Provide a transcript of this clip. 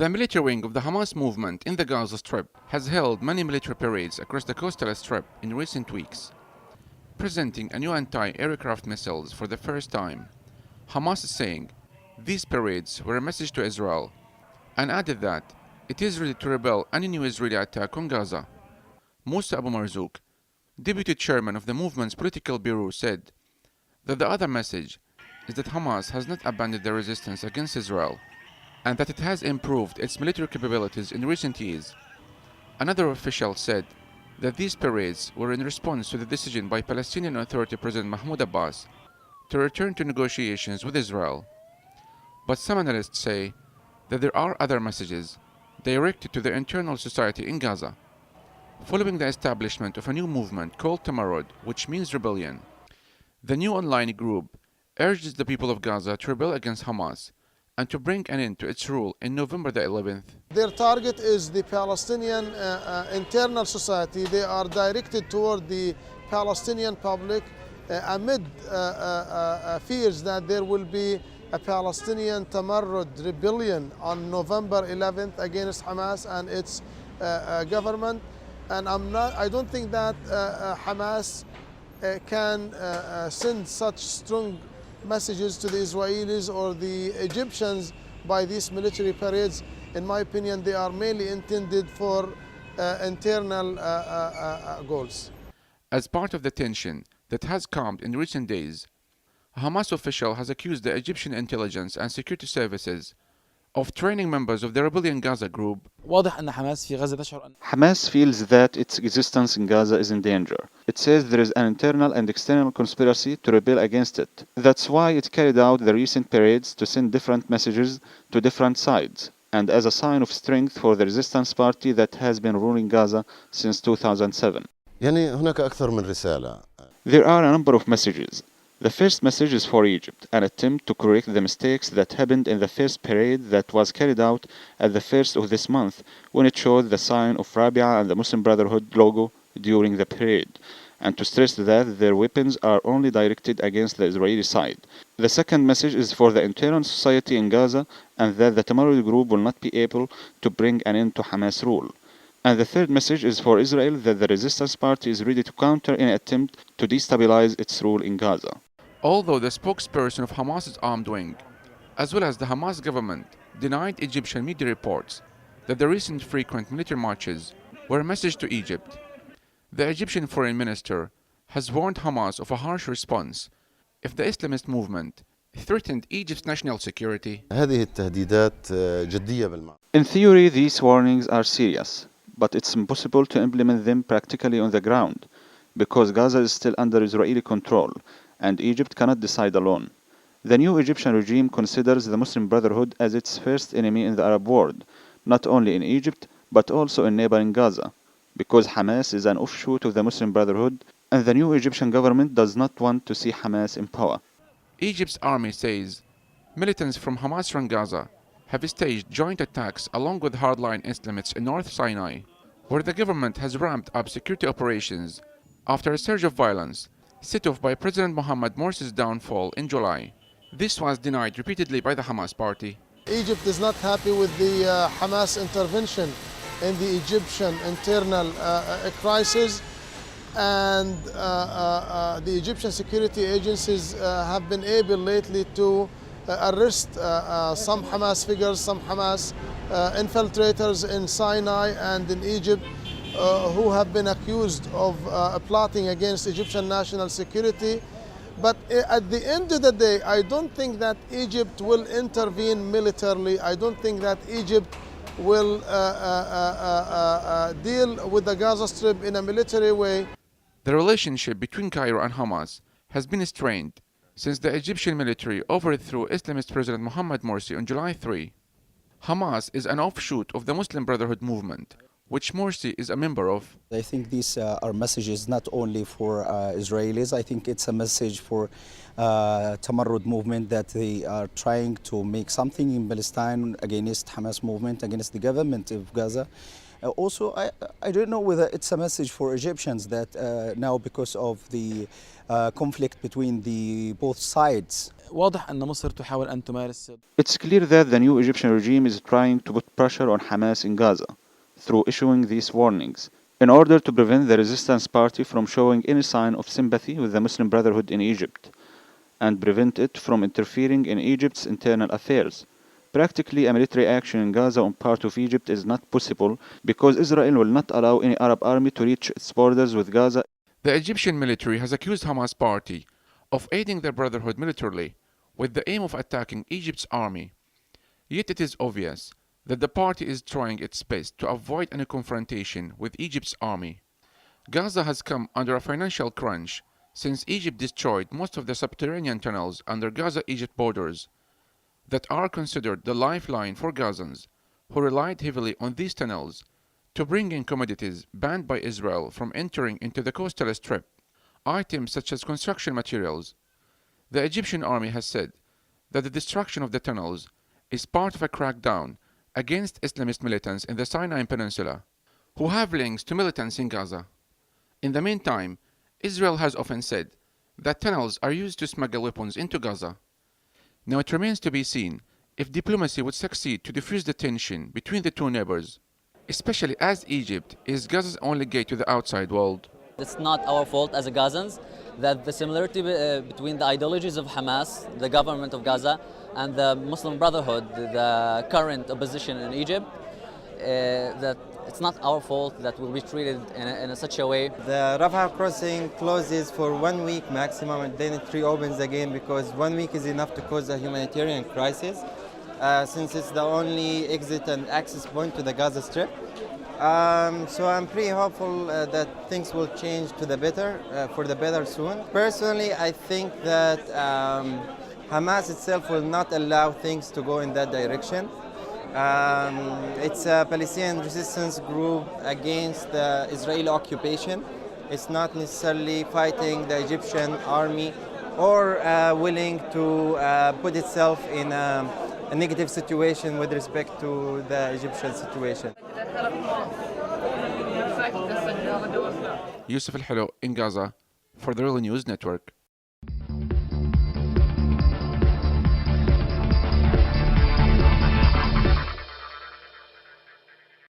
The military wing of the Hamas movement in the Gaza Strip has held many military parades across the coastal strip in recent weeks, presenting a new anti-aircraft missiles for the first time. Hamas is saying these parades were a message to Israel and added that it is ready to repel any new Israeli attack on Gaza. Musa Abu Marzouk, deputy chairman of the movement's political bureau, said that the other message is that Hamas has not abandoned their resistance against Israel and that it has improved its military capabilities in recent years. Another official said that these parades were in response to the decision by Palestinian Authority President Mahmoud Abbas to return to negotiations with Israel. But some analysts say that there are other messages directed to the internal society in Gaza, following the establishment of a new movement called Tamarud, which means rebellion. The new online group urges the people of Gaza to rebel against Hamas and to bring an end to its rule in November the 11th. Their target is the Palestinian internal society. They are directed toward the Palestinian public amid fears that there will be a Palestinian Tamarrud rebellion on November 11th against Hamas and its government. And I don't think that Hamas can send such strong messages to the Israelis or the Egyptians by these military parades. In my opinion, they are mainly intended for internal goals. As part of the tension that has calmed in recent days, a Hamas official has accused the Egyptian intelligence and security services of training members of the rebellion Gaza group. Hamas feels that its existence in Gaza is in danger. It says there is an internal and external conspiracy to rebel against it. That's why it carried out the recent parades to send different messages to different sides, and as a sign of strength for the resistance party that has been ruling Gaza since 2007. There are a number of messages. The first message is for Egypt, an attempt to correct the mistakes that happened in the first parade that was carried out at the first of this month, when it showed the sign of Rabia and the Muslim Brotherhood logo during the parade, and to stress that their weapons are only directed against the Israeli side. The second message is for the internal society in Gaza, and that the Tamarud group will not be able to bring an end to Hamas rule. And the third message is for Israel, that the resistance party is ready to counter any attempt to destabilize its rule in Gaza. Although the spokesperson of Hamas's armed wing, as well as the Hamas government, denied Egyptian media reports that the recent frequent military marches were a message to Egypt, the Egyptian foreign minister has warned Hamas of a harsh response if the Islamist movement threatened Egypt's national security. In theory, these warnings are serious, but it's impossible to implement them practically on the ground, because Gaza is still under Israeli control, and Egypt cannot decide alone. The new Egyptian regime considers the Muslim Brotherhood as its first enemy in the Arab world, not only in Egypt, but also in neighboring Gaza, because Hamas is an offshoot of the Muslim Brotherhood, and the new Egyptian government does not want to see Hamas in power. Egypt's army says militants from Hamas-run Gaza have staged joint attacks along with hardline Islamists in North Sinai, where the government has ramped up security operations after a surge of violence set off by President Mohamed Morsi's downfall in July. This was denied repeatedly by the Hamas party. Egypt is not happy with the Hamas intervention in the Egyptian internal crisis, and the Egyptian security agencies have been able lately to arrest some Hamas figures, some Hamas infiltrators in Sinai and in Egypt, who have been accused of plotting against Egyptian national security. But at the end of the day, I don't think that Egypt will intervene militarily. I don't think that Egypt will deal with the Gaza Strip in a military way. The relationship between Cairo and Hamas has been strained since the Egyptian military overthrew Islamist President Mohamed Morsi on July 3. Hamas is an offshoot of the Muslim Brotherhood movement, which Morsi is a member of. I think these are messages not only for Israelis. I think it's a message for Tamarrud movement, that they are trying to make something in Palestine against Hamas movement, against the government of Gaza. Also, I don't know whether it's a message for Egyptians that now because of the conflict between the both sides. واضح أن مصر تحاول أن تمارس. It's clear that the new Egyptian regime is trying to put pressure on Hamas in Gaza through issuing these warnings in order to prevent the resistance party from showing any sign of sympathy with the Muslim Brotherhood in Egypt and prevent it from interfering in Egypt's internal affairs. Practically, a military action in Gaza on part of Egypt is not possible because Israel will not allow any Arab army to reach its borders with Gaza. The Egyptian military has accused Hamas party of aiding the Brotherhood militarily with the aim of attacking Egypt's army. Yet it is obvious that the party is trying its best to avoid any confrontation with Egypt's army. Gaza has come under a financial crunch since Egypt destroyed most of the subterranean tunnels under Gaza-Egypt borders that are considered the lifeline for Gazans, who relied heavily on these tunnels to bring in commodities banned by Israel from entering into the coastal strip, items such as construction materials. The Egyptian army has said that the destruction of the tunnels is part of a crackdown against Islamist militants in the Sinai Peninsula, who have links to militants in Gaza. In the meantime, Israel has often said that tunnels are used to smuggle weapons into Gaza. Now it remains to be seen if diplomacy would succeed to diffuse the tension between the two neighbors, especially as Egypt is Gaza's only gate to the outside world. It's not our fault as a Gazans that the similarity between the ideologies of Hamas, the government of Gaza, and the Muslim Brotherhood, the current opposition in Egypt, that it's not our fault that we'll be treated in such a way. The Rafah crossing closes for 1 week maximum and then it reopens again because 1 week is enough to cause a humanitarian crisis since it's the only exit and access point to the Gaza Strip. So I'm pretty hopeful that things will change to the better, for the better soon. Personally, I think that Hamas itself will not allow things to go in that direction. It's a Palestinian resistance group against the Israeli occupation. It's not necessarily fighting the Egyptian army or willing to put itself in a negative situation with respect to the Egyptian situation. Yusuf Al-Hilo in Gaza for the Real News Network.